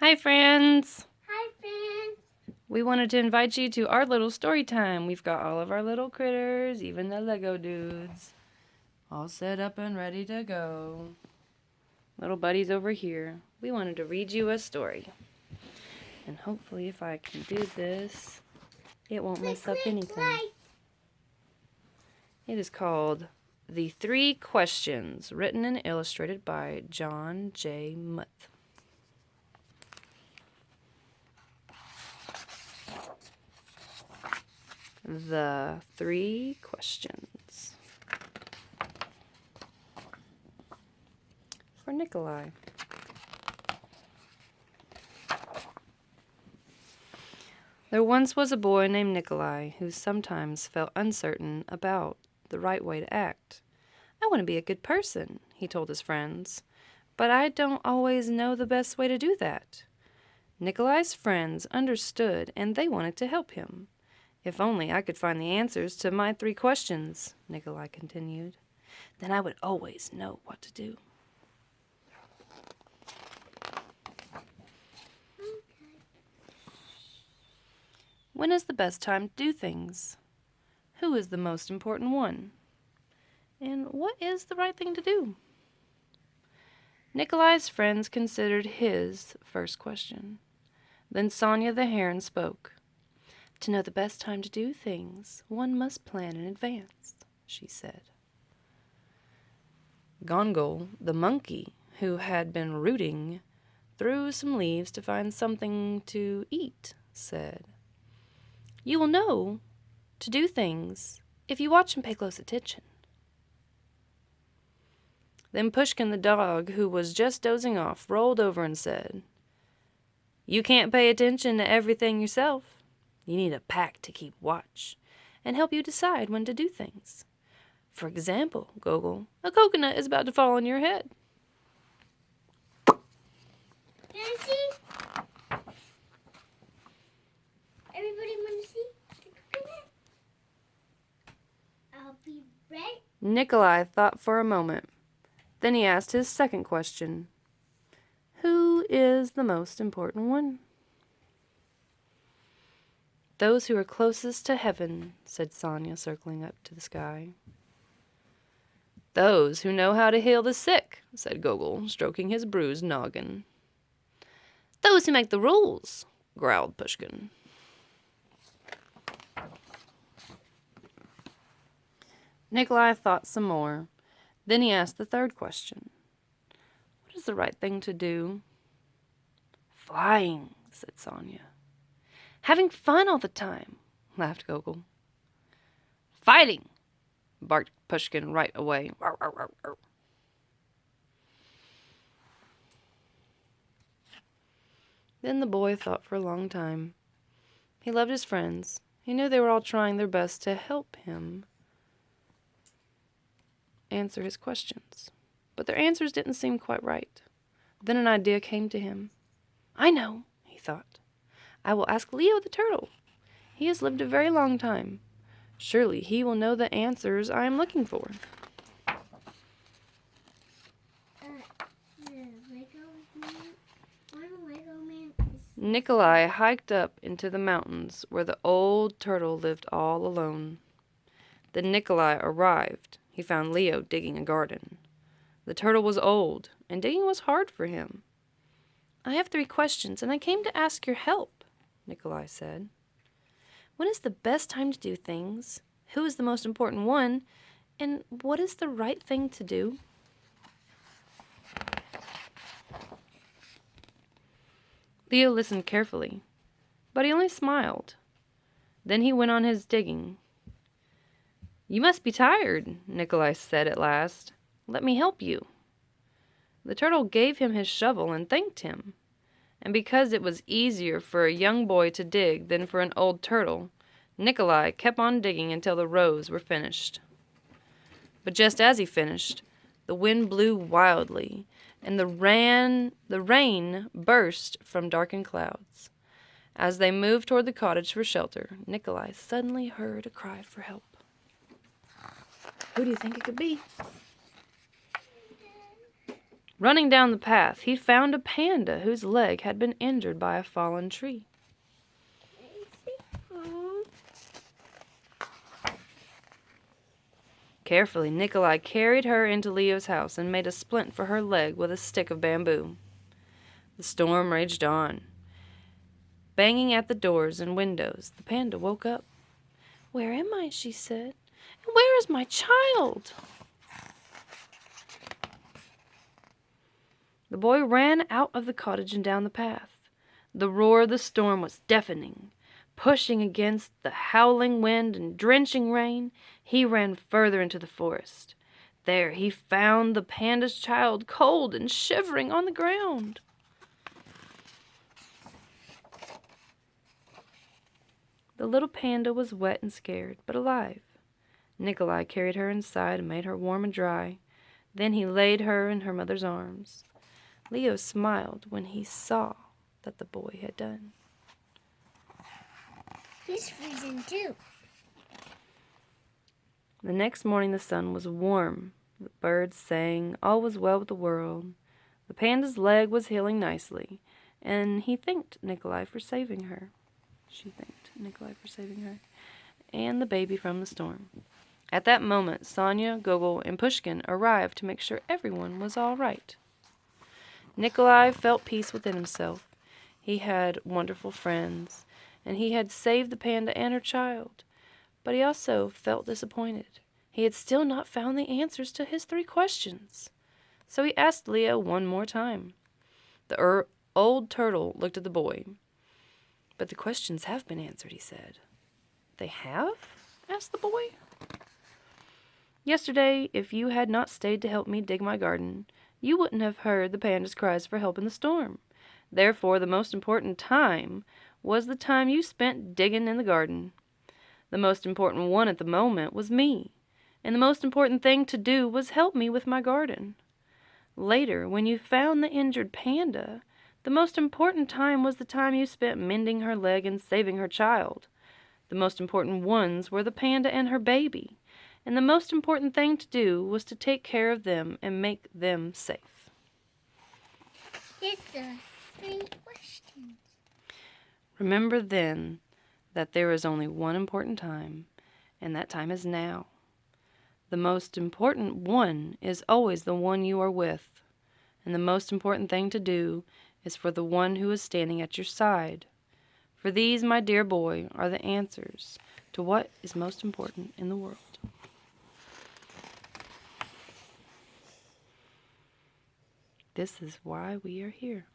Hi, friends. Hi, friends. We wanted to invite you to our little story time. We've got all of our little critters, even the Lego dudes, all set up and ready to go. Little buddies over here. We wanted to read you a story. And hopefully, if I can do this, it won't mess up anything. It is called The 3 Questions, written and illustrated by John J. Muth. The 3 Questions. For Nikolai. There once was a boy named Nikolai who sometimes felt uncertain about the right way to act. I want to be a good person, he told his friends, but I don't always know the best way to do that. Nikolai's friends understood and they wanted to help him. If only I could find the answers to my 3 questions, Nikolai continued, then I would always know what to do. When is the best time to do things? Who is the most important one? And what is the right thing to do? Nikolai's friends considered his first question. Then Sonia the heron spoke. To know the best time to do things, one must plan in advance, she said. Gongol, the monkey, who had been rooting, threw some leaves to find something to eat, said, You will know to do things if you watch and pay close attention. Then Pushkin the dog, who was just dozing off, rolled over and said, You can't pay attention to everything yourself. You need a pack to keep watch and help you decide when to do things. For example, Gogol, a coconut is about to fall on your head. Can I see? Everybody want to see the coconut? I'll be right. Nikolai thought for a moment. Then he asked his second question. Who is the most important one? Those who are closest to heaven, said Sonia, circling up to the sky. Those who know how to heal the sick, said Gogol, stroking his bruised noggin. Those who make the rules, growled Pushkin. Nikolai thought some more. Then he asked the third question. What is the right thing to do? Flying, said Sonia. Having fun all the time, laughed Gogol. Fighting, barked Pushkin right away. Arr, arr, arr, arr. Then the boy thought for a long time. He loved his friends. He knew they were all trying their best to help him answer his questions. But their answers didn't seem quite right. Then an idea came to him. I know, he thought. I will ask Leo the turtle. He has lived a very long time. Surely he will know the answers I am looking for. Nikolai hiked up into the mountains where the old turtle lived all alone. Then Nikolai arrived. He found Leo digging a garden. The turtle was old, and digging was hard for him. I have 3 questions, and I came to ask your help, Nikolai said. When is the best time to do things? Who is the most important one? And what is the right thing to do? Leo listened carefully, but he only smiled. Then he went on his digging. You must be tired, Nikolai said at last. Let me help you. The turtle gave him his shovel and thanked him. And because it was easier for a young boy to dig than for an old turtle, Nikolai kept on digging until the rows were finished. But just as he finished, the wind blew wildly, and the rain burst from darkened clouds. As they moved toward the cottage for shelter, Nikolai suddenly heard a cry for help. Who do you think it could be? Running down the path, he found a panda whose leg had been injured by a fallen tree. Oh, Carefully, Nikolai carried her into Leo's house and made a splint for her leg with a stick of bamboo. The storm raged on. Banging at the doors and windows, the panda woke up. "Where am I?" she said. "And where is my child?" The boy ran out of the cottage and down the path. The roar of the storm was deafening. Pushing against the howling wind and drenching rain, he ran further into the forest. There he found the panda's child, cold and shivering on the ground. The little panda was wet and scared, but alive. Nikolai carried her inside and made her warm and dry. Then he laid her in her mother's arms. Leo smiled when he saw that the boy had done. he's freezing too. The next morning the sun was warm. The birds sang. All was well with the world. The panda's leg was healing nicely, and he thanked Nikolai for saving her. She thanked Nikolai for saving her and the baby from the storm. At that moment, Sonya, Gogol, and Pushkin arrived to make sure everyone was all right. Nikolai felt peace within himself. He had wonderful friends, and he had saved the panda and her child. But he also felt disappointed. He had still not found the answers to his 3 questions. So he asked Leo one more time. The old turtle looked at the boy. "But the questions have been answered," he said. "They have?" asked the boy. "Yesterday, if you had not stayed to help me dig my garden, you wouldn't have heard the panda's cries for help in the storm. Therefore, the most important time was the time you spent digging in the garden. The most important one at the moment was me, and the most important thing to do was help me with my garden. Later, when you found the injured panda, the most important time was the time you spent mending her leg and saving her child. The most important ones were the panda and her baby, and the most important thing to do was to take care of them and make them safe." It's 3 questions. Remember then that there is only one important time, and that time is now. The most important one is always the one you are with, and the most important thing to do is for the one who is standing at your side. For these, my dear boy, are the answers to what is most important in the world. This is why we are here.